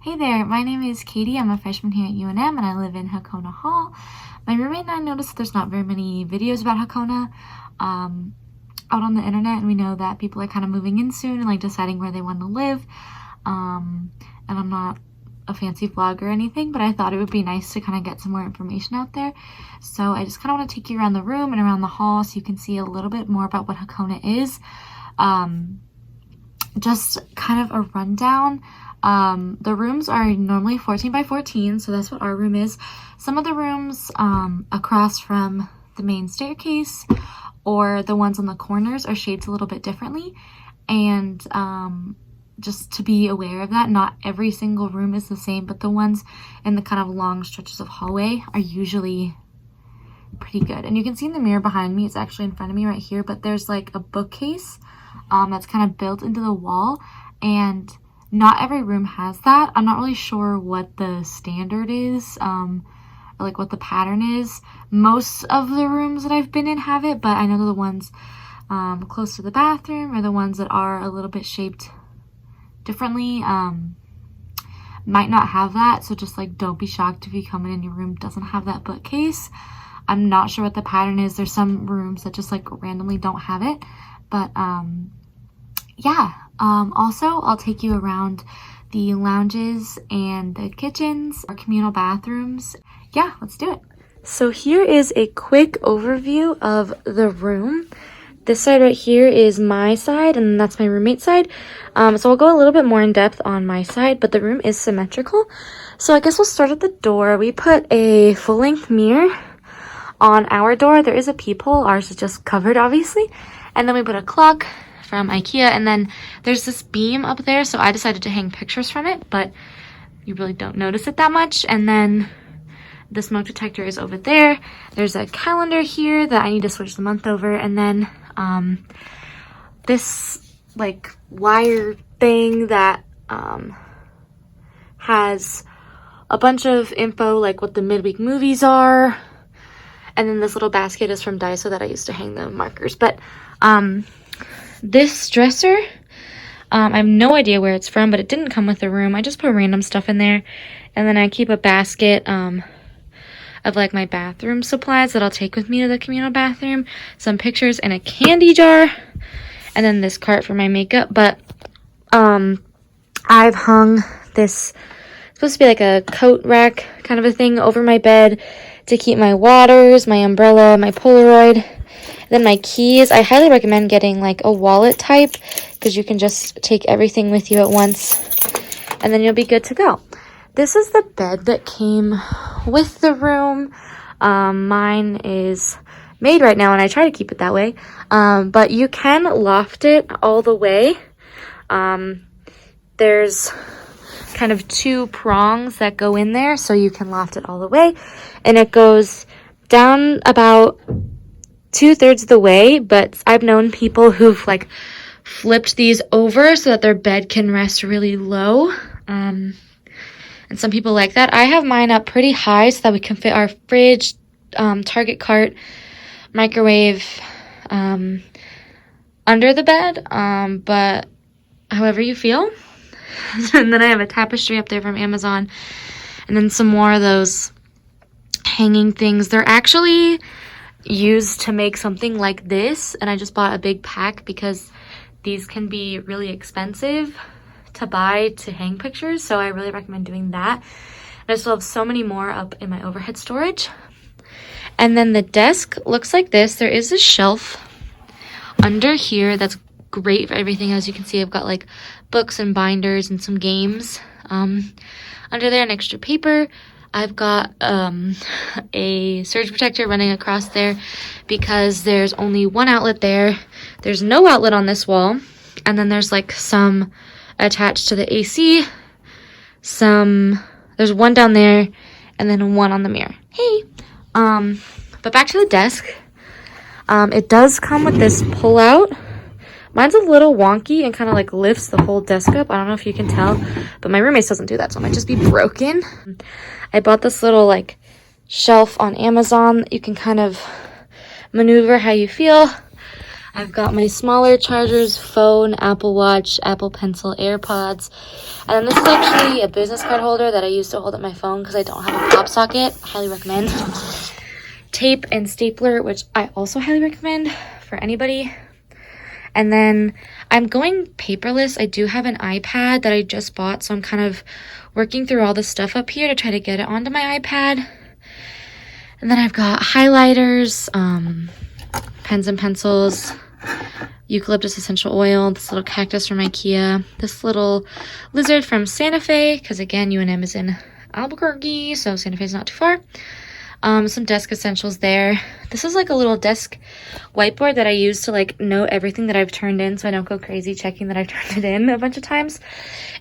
Hey there, my name is Katie. I'm a freshman here at UNM and I live in Hokona Hall. My roommate and I noticed there's not very many videos about Hokona out on the internet, and we know that people are kind of moving in soon and like deciding where they want to live. And I'm not a fancy vlog or anything, but I thought it would be nice to kind of get some more information out there. So I just kind of want to take you around the room and around the hall so you can see a little bit more about what Hokona is. Just kind of a rundown. The rooms are normally 14 by 14, so that's what our room is. Some of the rooms across from the main staircase or the ones on the corners are shaped a little bit differently, and just to be aware of that, not every single room is the same, but the ones in the kind of long stretches of hallway are usually pretty good. And you can see in the mirror behind me, it's actually in front of me right here, but there's like a bookcase that's kind of built into the wall, and not every room has that. I'm not really sure what the standard is, or like what the pattern is. Most of the rooms that I've been in have it, but I know the ones close to the bathroom or the ones that are a little bit shaped differently might not have that. So just like don't be shocked if you come in and your room doesn't have that bookcase. I'm not sure what the pattern is. There's some rooms that just like randomly don't have it, but yeah. Also, I'll take you around the lounges and the kitchens or communal bathrooms. Yeah, let's do it. So here is a quick overview of the room. This side right here is my side, and that's my roommate's side. So I'll go a little bit more in depth on my side, but the room is symmetrical. So I guess we'll start at the door. We put a full-length mirror on our door. There is a peephole. Ours is just covered, obviously. And then we put a clock from IKEA, and then there's this beam up there, so I decided to hang pictures from it, but you really don't notice it that much. And then the smoke detector is over there. There's a calendar here that I need to switch the month over, and then this like wire thing that has a bunch of info, like what the midweek movies are, and then this little basket is from Daiso that I used to hang the markers. But this dresser, I have no idea where it's from, but it didn't come with the room. I just put random stuff in there, and then I keep a basket of like my bathroom supplies that I'll take with me to the communal bathroom, some pictures, and a candy jar, and then this cart for my makeup. But I've hung this, it's supposed to be like a coat rack kind of a thing over my bed to keep my waters, my umbrella, my Polaroid. Then my keys. I highly recommend getting like a wallet type, because you can just take everything with you at once and then you'll be good to go. This is the bed that came with the room. Mine is made right now and I try to keep it that way, but you can loft it all the way. There's kind of two prongs that go in there, so you can loft it all the way, and it goes down about 2/3 of the way. But I've known people who've like flipped these over so that their bed can rest really low, and some people like that. I have mine up pretty high so that we can fit our fridge, Target cart, microwave under the bed, but however you feel. And then I have a tapestry up there from Amazon, and then some more of those hanging things. They're actually used to make something like this, and I just bought a big pack because these can be really expensive to buy to hang pictures, so I really recommend doing that. And I still have so many more up in my overhead storage. And then the desk looks like this. There is a shelf under here that's great for everything. As you can see, I've got like books and binders and some games under there, and extra paper. I've got a surge protector running across there because there's only one outlet there. There's no outlet on this wall. And then there's like some attached to the AC. There's one down there, and then one on the mirror. Hey! But back to the desk. It does come with this pull out. Mine's a little wonky and kind of like lifts the whole desk up. I don't know if you can tell, but my roommate's doesn't do that, so it might just be broken. I bought this little like shelf on Amazon that you can kind of maneuver how you feel. I've got my smaller chargers, phone, Apple Watch, Apple Pencil, AirPods. And then this is actually a business card holder that I use to hold up my phone because I don't have a pop socket. Highly recommend. Tape and stapler, which I also highly recommend for anybody. And then I'm going paperless. I do have an iPad that I just bought, so I'm kind of working through all the stuff up here to try to get it onto my iPad. And then I've got highlighters, pens and pencils, eucalyptus essential oil, this little cactus from IKEA, this little lizard from Santa Fe, because again, UNM is in Albuquerque, so Santa Fe is not too far. Some desk essentials there. This is like a little desk whiteboard that I use to like note everything that I've turned in so I don't go crazy checking that I've turned it in a bunch of times.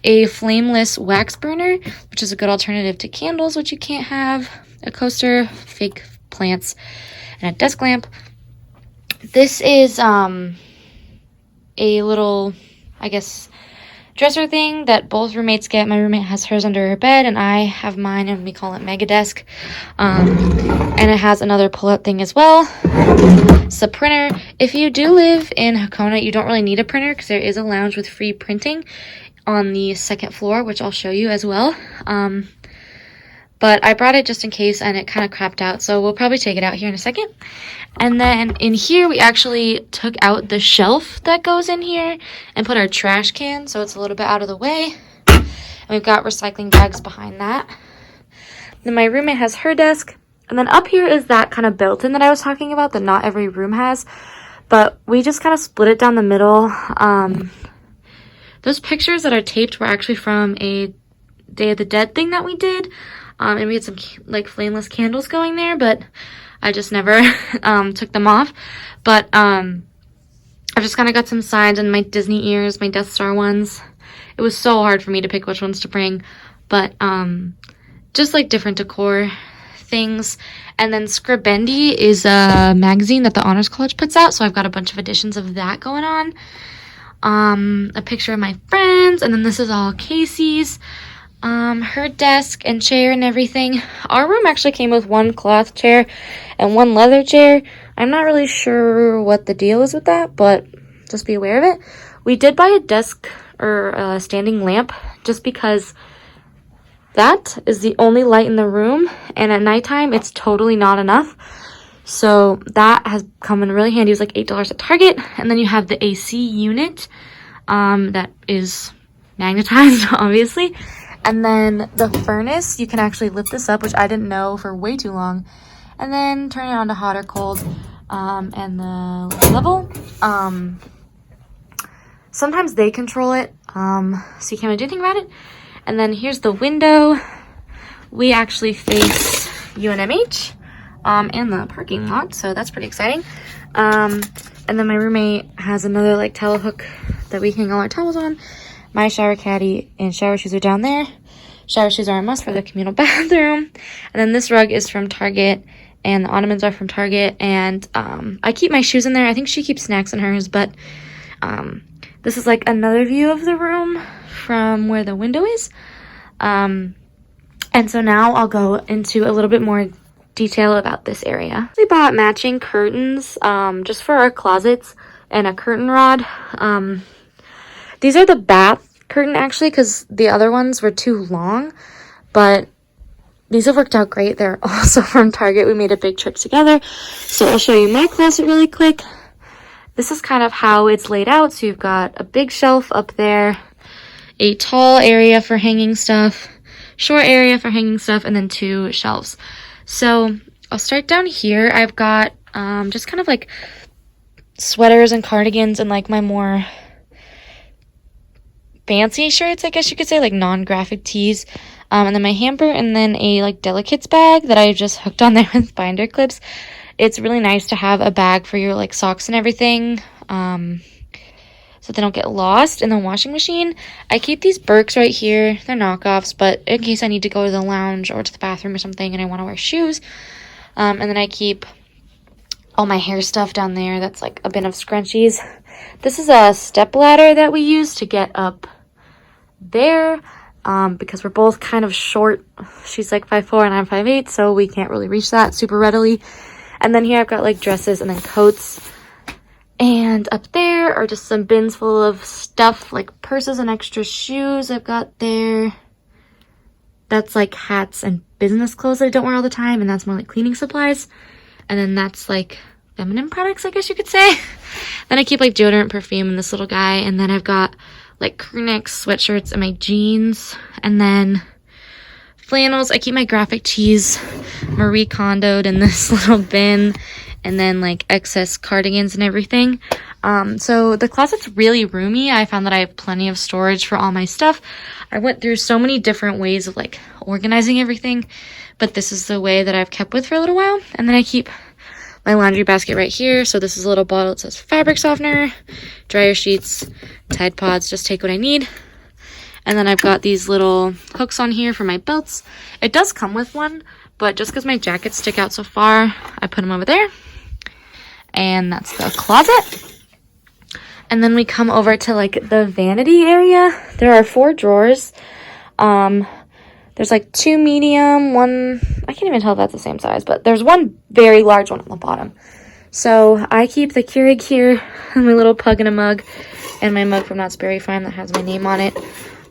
A flameless wax burner, which is a good alternative to candles, which you can't have. A coaster, fake plants, and a desk lamp. This is a little, I guess, dresser thing that both roommates get. My roommate has hers under her bed and I have mine, and we call it Mega Desk. And it has another pull-out thing as well. It's a printer. If you do live in Hokona, you don't really need a printer because there is a lounge with free printing on the second floor, which I'll show you as well. But I brought it just in case and it kind of crapped out, so we'll probably take it out here in a second. And then in here, we actually took out the shelf that goes in here and put our trash can, so it's a little bit out of the way. And we've got recycling bags behind that. Then my roommate has her desk. And then up here is that kind of built-in that I was talking about that not every room has. But we just kind of split it down the middle. Those pictures that are taped were actually from a Day of the Dead thing that we did. And we had some like flameless candles going there, but I just never took them off. But I've just kind of got some signs and my Disney ears, my Death Star ones. It was so hard for me to pick which ones to bring, but just like different decor things. And then Scribendi is a magazine that the Honors College puts out, so I've got a bunch of editions of that going on. A picture of my friends, and then this is all Casey's. Her desk and chair and everything. Our room actually came with one cloth chair and one leather chair. I'm not really sure what the deal is with that, but just be aware of it. We did buy a desk or a standing lamp just because that is the only light in the room, and at nighttime it's totally not enough. So that has come in really handy. It was like $8 at Target. And then you have the AC unit that is magnetized, obviously. And then the furnace, you can actually lift this up, which I didn't know for way too long. And then turn it on to hot or cold. And the level, sometimes they control it, so you can't really do anything about it. And then here's the window. We actually face UNMH and the parking lot, so that's pretty exciting. And then my roommate has another like towel hook that we hang all our towels on. My shower caddy and shower shoes are down there. Shower shoes are a must for the communal bathroom. And then this rug is from Target, and the ottomans are from Target. And I keep my shoes in there. I think she keeps snacks in hers, but this is like another view of the room from where the window is. And so now I'll go into a little bit more detail about this area. We bought matching curtains just for our closets and a curtain rod. These are the bath curtain actually, because the other ones were too long, but these have worked out great. They're also from Target. We made a big trip together. So I'll show you my closet really quick. This is kind of how it's laid out. So you've got a big shelf up there, a tall area for hanging stuff, short area for hanging stuff, and then 2 shelves. So I'll start down here. I've got just kind of like sweaters and cardigans and like my more fancy shirts, I guess you could say, like non-graphic tees, and then my hamper, and then a like delicates bag that I just hooked on there with binder clips. It's really nice to have a bag for your like socks and everything, so they don't get lost in the washing machine. I keep these Birks right here. They're knockoffs, but in case I need to go to the lounge or to the bathroom or something and I want to wear shoes. And then I keep all my hair stuff down there. That's like a bin of scrunchies. This is a step ladder that we use to get up there, because we're both kind of short. She's like 5'4" and I'm 5'8", so we can't really reach that super readily. And then here I've got like dresses and then coats. And up there are just some bins full of stuff like purses and extra shoes I've got there. That's like hats and business clothes that I don't wear all the time, and that's more like cleaning supplies. And then that's like feminine products, I guess you could say. Then I keep like deodorant, perfume, and this little guy. And then I've got like crew necks, sweatshirts, and my jeans. And then flannels. I keep my graphic tees Marie Kondoed in this little bin. And then like excess cardigans and everything. So the closet's really roomy. I found that I have plenty of storage for all my stuff. I went through so many different ways of like organizing everything, but this is the way that I've kept with for a little while. And then I keep my laundry basket right here. So this is a little bottle that says fabric softener, dryer sheets, Tide Pods, just take what I need. And then I've got these little hooks on here for my belts. It does come with one, but just because my jackets stick out so far, I put them over there. And that's the closet. And then we come over to like the vanity area. There are 4 drawers. There's like 2 medium, 1, I can't even tell if that's the same size, but there's 1 very large one on the bottom. So I keep the Keurig here, and my little pug in a mug, and my mug from Knott's Berry Farm that has my name on it.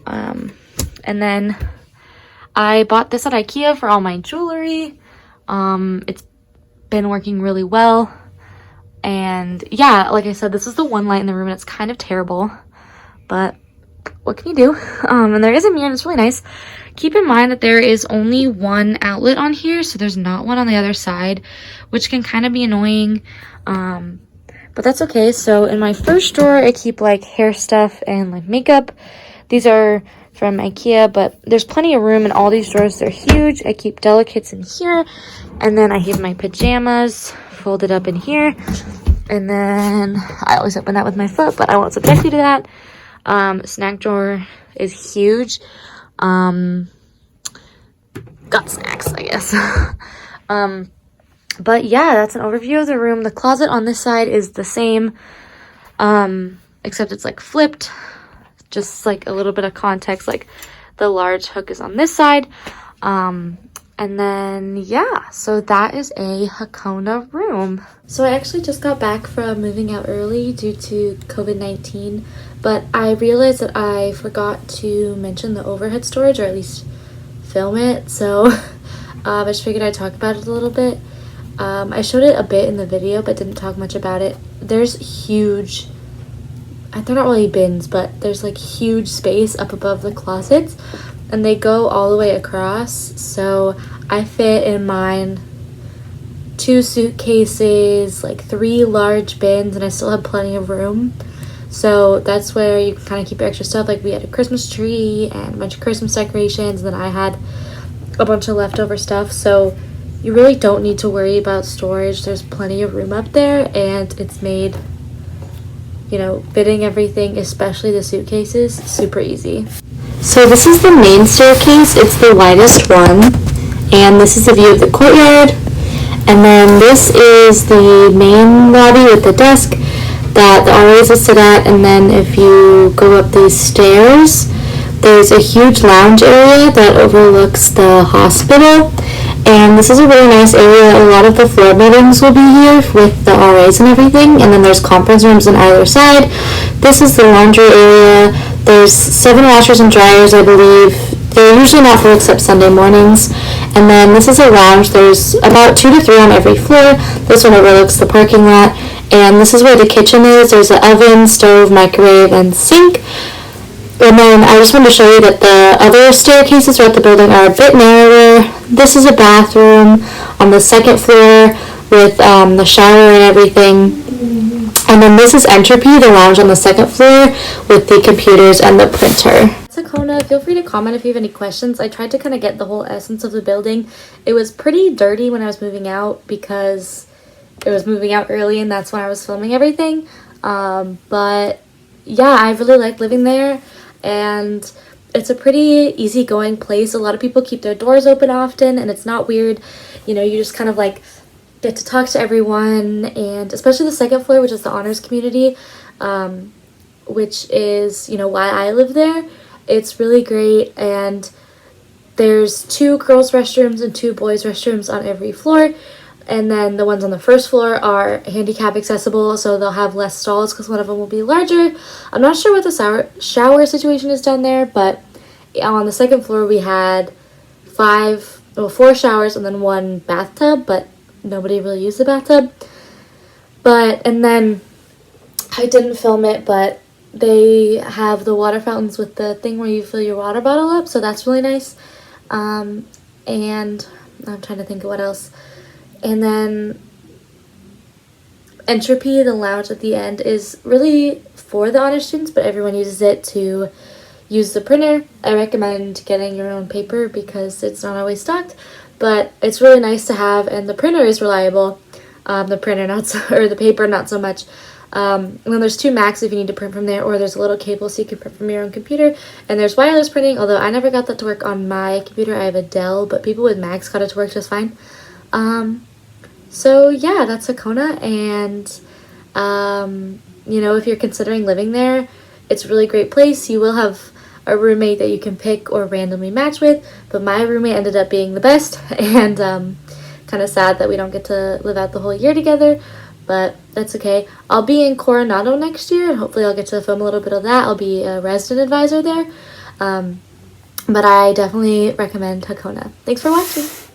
And then I bought this at IKEA for all my jewelry. It's been working really well. And yeah, like I said, this is the one light in the room and it's kind of terrible, but what can you do? And there is a mirror and it's really nice. Keep in mind that there is only 1 outlet on here, so there's not one on the other side, which can kind of be annoying, but that's okay. So in my first drawer, I keep like hair stuff and like makeup. These are from IKEA, but there's plenty of room in all these drawers. They're huge. I keep delicates in here, and then I have my pajamas folded up in here, and then I always open that with my foot, but I won't subject you to that. Snack drawer is huge. Got snacks, I guess. But yeah, that's an overview of the room. The closet on this side is the same, except it's like flipped. Just like a little bit of context, like the large hook is on this side. And then, yeah, so that is a Hokona room. So I actually just got back from moving out early due to COVID-19, but I realized that I forgot to mention the overhead storage, or at least film it. So I just figured I'd talk about it a little bit. I showed it a bit in the video, but didn't talk much about it. There's huge, they're not really bins, but there's like huge space up above the closets, and they go all the way across. So I fit in mine 2 suitcases, like 3 large bins, and I still have plenty of room. So that's where you can kind of keep your extra stuff. Like we had a Christmas tree and a bunch of Christmas decorations, and then I had a bunch of leftover stuff. So you really don't need to worry about storage. There's plenty of room up there, and it's made, you know, fitting everything, especially the suitcases, super easy. So this is the main staircase. It's the widest one, and this is the view of the courtyard. And then this is the main lobby with the desk that the RAs will sit at. And then if you go up these stairs, there's a huge lounge area that overlooks the hospital. And this is a really nice area. A lot of the floor meetings will be here with the RAs and everything. And then there's conference rooms on either side. This is the laundry area. There's 7 washers and dryers, I believe. They're usually not full except Sunday mornings. And then this is a lounge. There's about 2 to 3 on every floor. This one overlooks the parking lot. And this is where the kitchen is. There's an oven, stove, microwave, and sink. And then I just wanted to show you that the other staircases throughout the building are a bit narrower. This is a bathroom on the 2nd floor with the shower and everything. And then this is Entropy, the lounge on the 2nd floor with the computers and the printer. Hokona, feel free to comment if you have any questions. I tried to kind of get the whole essence of the building. It was pretty dirty when I was moving out because it was moving out early and that's when I was filming everything. But yeah, I really like living there, and it's a pretty easygoing place. A lot of people keep their doors open often, and it's not weird. You know, you just kind of like get to talk to everyone, and especially the 2nd floor, which is the honors community, which is, you know, why I live there. It's really great, and there's 2 girls' restrooms and 2 boys' restrooms on every floor, And then the ones on the first floor are handicap accessible, so they'll have less stalls because one of them will be larger. I'm not sure what the shower situation is down there, but on the second floor we had 4 showers and then 1 bathtub, but nobody really used the bathtub. And then I didn't film it, but they have the water fountains with the thing where you fill your water bottle up, so that's really nice. And I'm trying to think of what else. And then Entropy, the lounge at the end, is really for the honor students, but everyone uses it to use the printer. I recommend getting your own paper because it's not always stocked, but it's really nice to have, and the printer is reliable. The paper not so much. And then there's 2 Macs if you need to print from there, or there's a little cable so you can print from your own computer. And there's wireless printing, although I never got that to work on my computer. I have a Dell, but people with Macs got it to work just fine. So yeah, that's Hokona, and you know, if you're considering living there, it's a really great place. You will have a roommate that you can pick or randomly match with, but my roommate ended up being the best, and kind of sad that we don't get to live out the whole year together, but that's okay. I'll be in Coronado next year, and hopefully I'll get to film a little bit of that. I'll be a resident advisor there, but I definitely recommend Hokona. Thanks for watching.